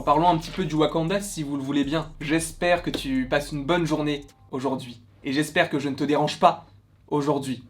Parlons un petit peu du Wakanda si vous le voulez bien. J'espère que tu passes une bonne journée aujourd'hui. Et j'espère que je ne te dérange pas aujourd'hui.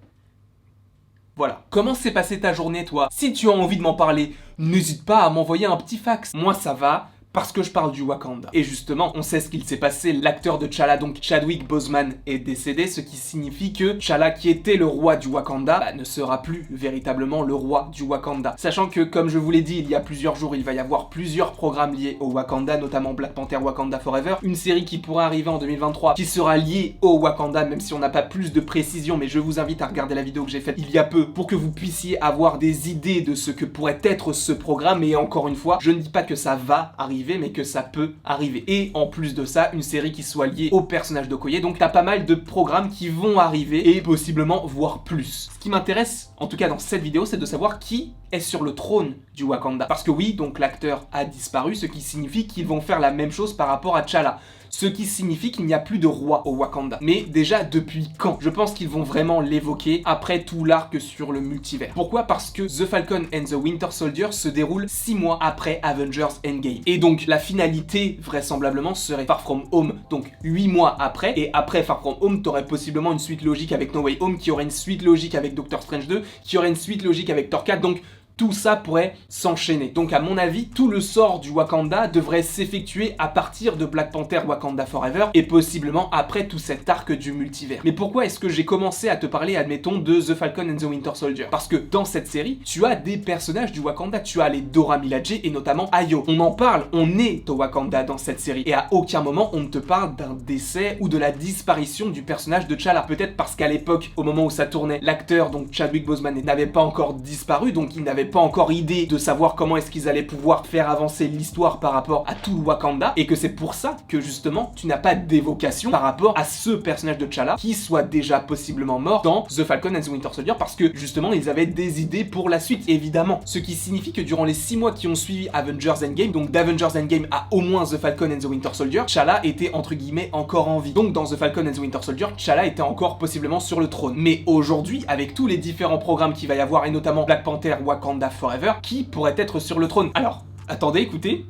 Voilà. Comment s'est passée ta journée, toi? Si tu as envie de m'en parler, n'hésite pas à m'envoyer un petit fax. Moi, ça va. Parce que je parle du Wakanda. Et justement, on sait ce qu'il s'est passé, l'acteur de T'Challa, donc Chadwick Boseman, est décédé, ce qui signifie que T'Challa, qui était le roi du Wakanda, ne sera plus véritablement le roi du Wakanda. Sachant que, comme je vous l'ai dit il y a plusieurs jours, il va y avoir plusieurs programmes liés au Wakanda, notamment Black Panther Wakanda Forever, une série qui pourra arriver en 2023, qui sera liée au Wakanda, même si on n'a pas plus de précision, mais je vous invite à regarder la vidéo que j'ai faite il y a peu, pour que vous puissiez avoir des idées de ce que pourrait être ce programme, et encore une fois, je ne dis pas que ça va arriver, mais que ça peut arriver. Et en plus de ça, une série qui soit liée au personnage d'Okoye, donc t'as pas mal de programmes qui vont arriver, et possiblement, voire plus. Ce qui m'intéresse, en tout cas dans cette vidéo, c'est de savoir qui est sur le trône du Wakanda. Parce que oui, donc l'acteur a disparu, ce qui signifie qu'ils vont faire la même chose par rapport à T'Challa. Ce qui signifie qu'il n'y a plus de roi au Wakanda. Mais déjà, depuis quand? Je pense qu'ils vont vraiment l'évoquer après tout l'arc sur le multivers. Pourquoi? Parce que The Falcon and the Winter Soldier se déroule 6 mois après Avengers Endgame. Et donc, la finalité, vraisemblablement, serait Far From Home, donc 8 mois après. Et après Far From Home, t'aurais possiblement une suite logique avec No Way Home, qui aurait une suite logique avec Doctor Strange 2, qui aurait une suite logique avec Thor 4, donc tout ça pourrait s'enchaîner. Donc à mon avis, tout le sort du Wakanda devrait s'effectuer à partir de Black Panther Wakanda Forever et possiblement après tout cet arc du multivers. Mais pourquoi est-ce que j'ai commencé à te parler, admettons, de The Falcon and the Winter Soldier? Parce que dans cette série, tu as des personnages du Wakanda, tu as les Dora Milaje et notamment Ayo. On en parle, on est au Wakanda dans cette série et à aucun moment on ne te parle d'un décès ou de la disparition du personnage de T'Challa. Peut-être parce qu'à l'époque, au moment où ça tournait, l'acteur, donc Chadwick Boseman, n'avait pas encore disparu, donc il n'avait pas encore idée de savoir comment est-ce qu'ils allaient pouvoir faire avancer l'histoire par rapport à tout Wakanda, et que c'est pour ça que justement tu n'as pas d'évocation par rapport à ce personnage de T'Challa qui soit déjà possiblement mort dans The Falcon and the Winter Soldier, parce que justement ils avaient des idées pour la suite, évidemment. Ce qui signifie que durant les 6 mois qui ont suivi Avengers Endgame, donc d'Avengers Endgame à au moins The Falcon and the Winter Soldier, T'Challa était entre guillemets encore en vie. Donc dans The Falcon and the Winter Soldier, T'Challa était encore possiblement sur le trône. Mais aujourd'hui, avec tous les différents programmes qu'il va y avoir, et notamment Black Panther Wakanda Forever, qui pourrait être sur le trône? Alors, attendez, écoutez.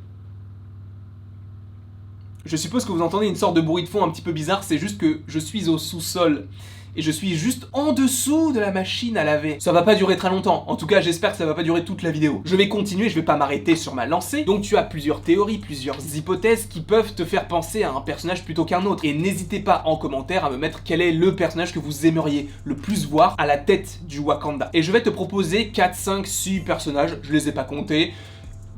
Je suppose que vous entendez une sorte de bruit de fond un petit peu bizarre, c'est juste que je suis au sous-sol. Et je suis juste en dessous de la machine à laver. Ça va pas durer très longtemps. En tout cas, j'espère que ça va pas durer toute la vidéo. Je vais continuer, je vais pas m'arrêter sur ma lancée. Donc tu as plusieurs théories, plusieurs hypothèses qui peuvent te faire penser à un personnage plutôt qu'un autre. Et n'hésitez pas en commentaire à me mettre quel est le personnage que vous aimeriez le plus voir à la tête du Wakanda. Et je vais te proposer 4, 5, 6 personnages, je les ai pas comptés.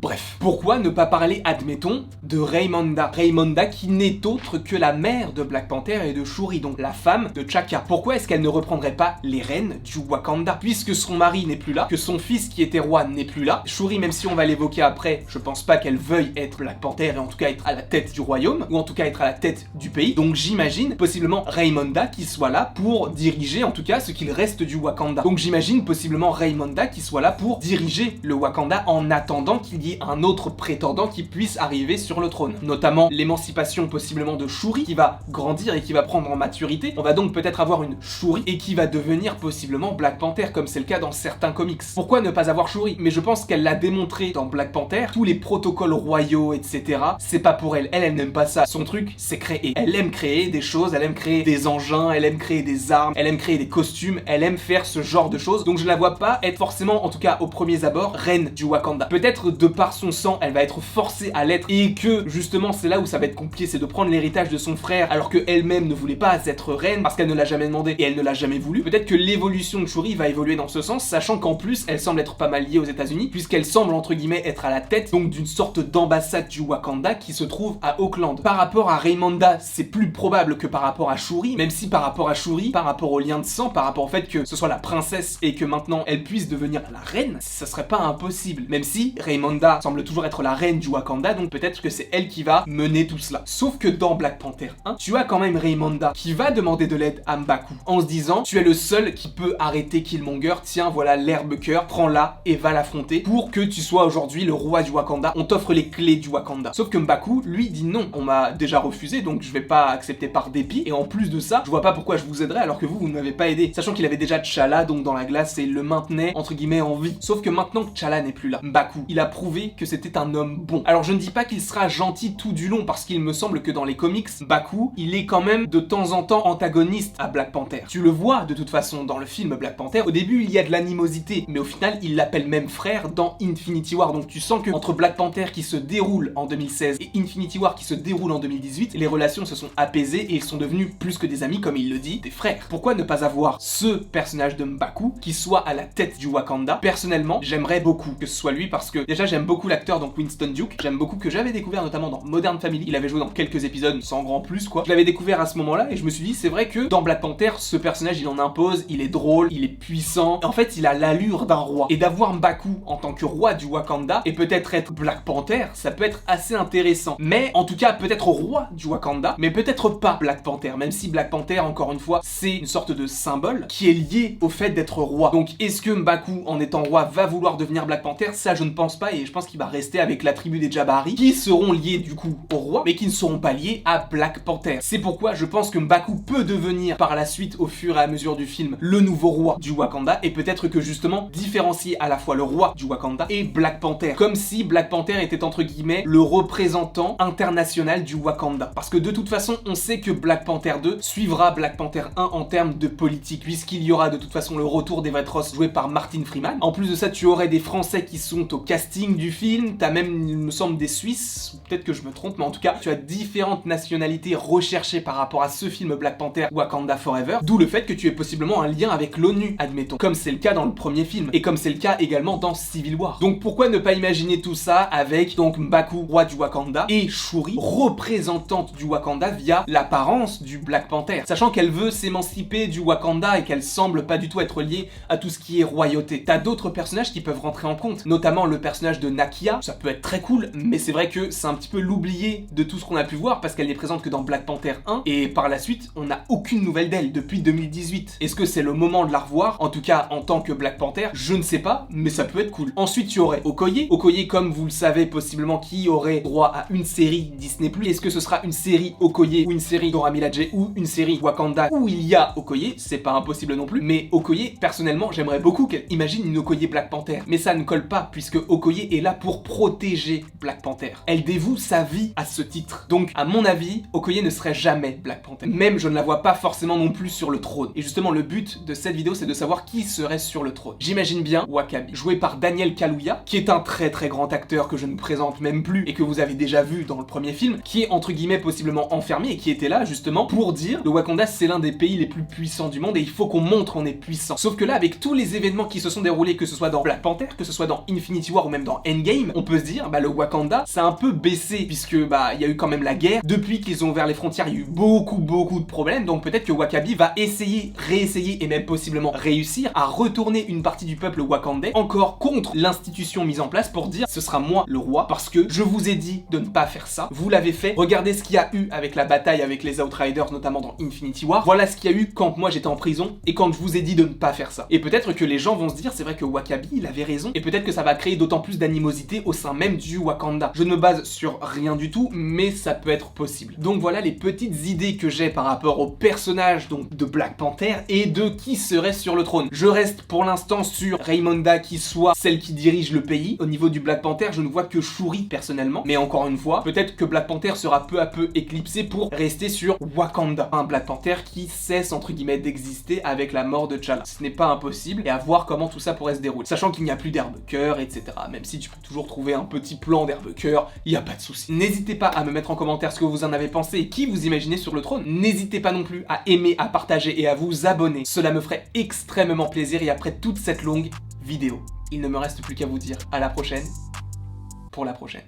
Bref, pourquoi ne pas parler, admettons, de Raymond-Da? Raymond-Da qui n'est autre que la mère de Black Panther et de Shuri, donc la femme de T'Chaka. Pourquoi est-ce qu'elle ne reprendrait pas les rênes du Wakanda? Puisque son mari n'est plus là, que son fils qui était roi n'est plus là. Shuri, même si on va l'évoquer après, je pense pas qu'elle veuille être Black Panther et en tout cas être à la tête du royaume, ou en tout cas être à la tête du pays. Donc j'imagine possiblement Raymond-Da qui soit là pour diriger en tout cas ce qu'il reste du Wakanda. Donc j'imagine possiblement Raymond-Da qui soit là pour diriger le Wakanda en attendant qu'il y ait un autre prétendant qui puisse arriver sur le trône. Notamment l'émancipation possiblement de Shuri qui va grandir et qui va prendre en maturité. On va donc peut-être avoir une Shuri et qui va devenir possiblement Black Panther comme c'est le cas dans certains comics. Pourquoi ne pas avoir Shuri? Mais je pense qu'elle l'a démontré dans Black Panther, tous les protocoles royaux, etc. C'est pas pour elle. Elle n'aime pas ça. Son truc, c'est créer. Elle aime créer des choses, elle aime créer des engins, elle aime créer des armes, elle aime créer des costumes, elle aime faire ce genre de choses. Donc je la vois pas être forcément, en tout cas au premier abord, reine du Wakanda. Peut-être de par son sang, elle va être forcée à l'être et que justement c'est là où ça va être compliqué, c'est de prendre l'héritage de son frère alors que elle-même ne voulait pas être reine parce qu'elle ne l'a jamais demandé et elle ne l'a jamais voulu. Peut-être que l'évolution de Shuri va évoluer dans ce sens, sachant qu'en plus elle semble être pas mal liée aux États-Unis puisqu'elle semble entre guillemets être à la tête donc d'une sorte d'ambassade du Wakanda qui se trouve à Auckland. Par rapport à Raymond-Da, c'est plus probable que par rapport à Shuri, même si par rapport à Shuri, par rapport au lien de sang, par rapport au fait que ce soit la princesse et que maintenant elle puisse devenir la reine, ça serait pas impossible. Même si Raymond-Da semble toujours être la reine du Wakanda, donc peut-être que c'est elle qui va mener tout cela. Sauf que dans Black Panther 1, tu as quand même Raymond-Da qui va demander de l'aide à M'Baku en se disant tu es le seul qui peut arrêter Killmonger, tiens voilà l'herbe cœur, prends-la et va l'affronter pour que tu sois aujourd'hui le roi du Wakanda, on t'offre les clés du Wakanda. Sauf que M'Baku lui dit non, on m'a déjà refusé donc je vais pas accepter par dépit et en plus de ça, je vois pas pourquoi je vous aiderais alors que vous ne m'avez pas aidé, sachant qu'il avait déjà T'Challa donc dans la glace et le maintenait entre guillemets en vie. Sauf que maintenant que T'Challa n'est plus là, M'Baku, il a prouvé trouvé que c'était un homme bon. Alors je ne dis pas qu'il sera gentil tout du long, parce qu'il me semble que dans les comics, Baku, il est quand même de temps en temps antagoniste à Black Panther. Tu le vois de toute façon dans le film Black Panther, au début il y a de l'animosité, mais au final il l'appelle même frère dans Infinity War, donc tu sens que entre Black Panther qui se déroule en 2016 et Infinity War qui se déroule en 2018, les relations se sont apaisées et ils sont devenus plus que des amis, comme il le dit, des frères. Pourquoi ne pas avoir ce personnage de M'Baku qui soit à la tête du Wakanda? Personnellement, j'aimerais beaucoup que ce soit lui, parce que déjà j'aime beaucoup l'acteur, donc Winston Duke, j'aime beaucoup, que j'avais découvert notamment dans Modern Family, il avait joué dans quelques épisodes sans grand plus quoi. Je l'avais découvert à ce moment-là et je me suis dit c'est vrai que dans Black Panther, ce personnage il en impose, il est drôle, il est puissant, en fait il a l'allure d'un roi. Et d'avoir M'Baku en tant que roi du Wakanda et peut-être être Black Panther, ça peut être assez intéressant. Mais en tout cas peut-être roi du Wakanda, mais peut-être pas Black Panther, même si Black Panther encore une fois c'est une sorte de symbole qui est lié au fait d'être roi. Donc est-ce que M'Baku en étant roi va vouloir devenir Black Panther? Ça je ne pense pas, et je pense qu'il va rester avec la tribu des Jabari qui seront liés du coup au roi mais qui ne seront pas liés à Black Panther. C'est pourquoi je pense que M'Baku peut devenir par la suite au fur et à mesure du film le nouveau roi du Wakanda, et peut-être que justement différencier à la fois le roi du Wakanda et Black Panther, comme si Black Panther était entre guillemets le représentant international du Wakanda, parce que de toute façon on sait que Black Panther 2 suivra Black Panther 1 en termes de politique, puisqu'il y aura de toute façon le retour d'Evat Ross joué par Martin Freeman. En plus de ça tu aurais des Français qui sont au casting du film, t'as même il me semble des Suisses, ou peut-être que je me trompe, mais en tout cas tu as différentes nationalités recherchées par rapport à ce film Black Panther Wakanda Forever, d'où le fait que tu aies possiblement un lien avec l'ONU, admettons, comme c'est le cas dans le premier film, et comme c'est le cas également dans Civil War. Donc pourquoi ne pas imaginer tout ça avec donc M'Baku, roi du Wakanda, et Shuri, représentante du Wakanda via l'apparence du Black Panther, sachant qu'elle veut s'émanciper du Wakanda et qu'elle semble pas du tout être liée à tout ce qui est royauté. T'as d'autres personnages qui peuvent rentrer en compte, notamment le personnage de Nakia, ça peut être très cool, mais c'est vrai que c'est un petit peu l'oublié de tout ce qu'on a pu voir, parce qu'elle n'est présente que dans Black Panther 1, et par la suite, on n'a aucune nouvelle d'elle depuis 2018. Est-ce que c'est le moment de la revoir? En tout cas, en tant que Black Panther, je ne sais pas, mais ça peut être cool. Ensuite, tu aurais Okoye, comme vous le savez possiblement, qui aurait droit à une série Disney+. Est-ce que ce sera une série Okoye, ou une série Dora Milaje, ou une série Wakanda où il y a Okoye? C'est pas impossible non plus, mais Okoye, personnellement, j'aimerais beaucoup qu'elle imagine une Okoye Black Panther. Mais ça ne colle pas, puisque Okoye est là pour protéger Black Panther. Elle dévoue sa vie à ce titre. Donc, à mon avis, Okoye ne serait jamais Black Panther. Même, je ne la vois pas forcément non plus sur le trône. Et justement, le but de cette vidéo, c'est de savoir qui serait sur le trône. J'imagine bien W'Kabi, joué par Daniel Kaluuya, qui est un très très grand acteur que je ne présente même plus et que vous avez déjà vu dans le premier film, qui est entre guillemets possiblement enfermé et qui était là justement pour dire le Wakanda c'est l'un des pays les plus puissants du monde et il faut qu'on montre qu'on est puissant. Sauf que là, avec tous les événements qui se sont déroulés, que ce soit dans Black Panther, que ce soit dans Infinity War ou même dans Endgame, on peut se dire bah le Wakanda ça a un peu baissé, puisque bah il y a eu quand même la guerre. Depuis qu'ils ont ouvert les frontières, il y a eu beaucoup de problèmes, donc peut-être que W'Kabi va essayer, réessayer et même possiblement réussir à retourner une partie du peuple wakandais encore contre l'institution mise en place pour dire ce sera moi le roi, parce que je vous ai dit de ne pas faire ça, vous l'avez fait, regardez ce qu'il y a eu avec la bataille avec les Outriders, notamment dans Infinity War, voilà ce qu'il y a eu quand moi j'étais en prison et quand je vous ai dit de ne pas faire ça. Et peut-être que les gens vont se dire c'est vrai que W'Kabi il avait raison, et peut-être que ça va créer d'autant plus d'animosité au sein même du Wakanda. Je ne me base sur rien du tout, mais ça peut être possible. Donc voilà les petites idées que j'ai par rapport au personnage donc de Black Panther et de qui serait sur le trône. Je reste pour l'instant sur Ramonda qui soit celle qui dirige le pays. Au niveau du Black Panther, je ne vois que Shuri personnellement, mais encore une fois, peut-être que Black Panther sera peu à peu éclipsé pour rester sur Wakanda. Un Black Panther qui cesse entre guillemets d'exister avec la mort de T'Challa. Ce n'est pas impossible, et à voir comment tout ça pourrait se dérouler. Sachant qu'il n'y a plus d'herbe-cœur, etc. Même si tu peux toujours trouver un petit plan d'herbe-cœur, il n'y a pas de souci. N'hésitez pas à me mettre en commentaire ce que vous en avez pensé et qui vous imaginez sur le trône. N'hésitez pas non plus à aimer, à partager et à vous abonner. Cela me ferait extrêmement plaisir, et après toute cette longue vidéo, il ne me reste plus qu'à vous dire à la prochaine pour la prochaine.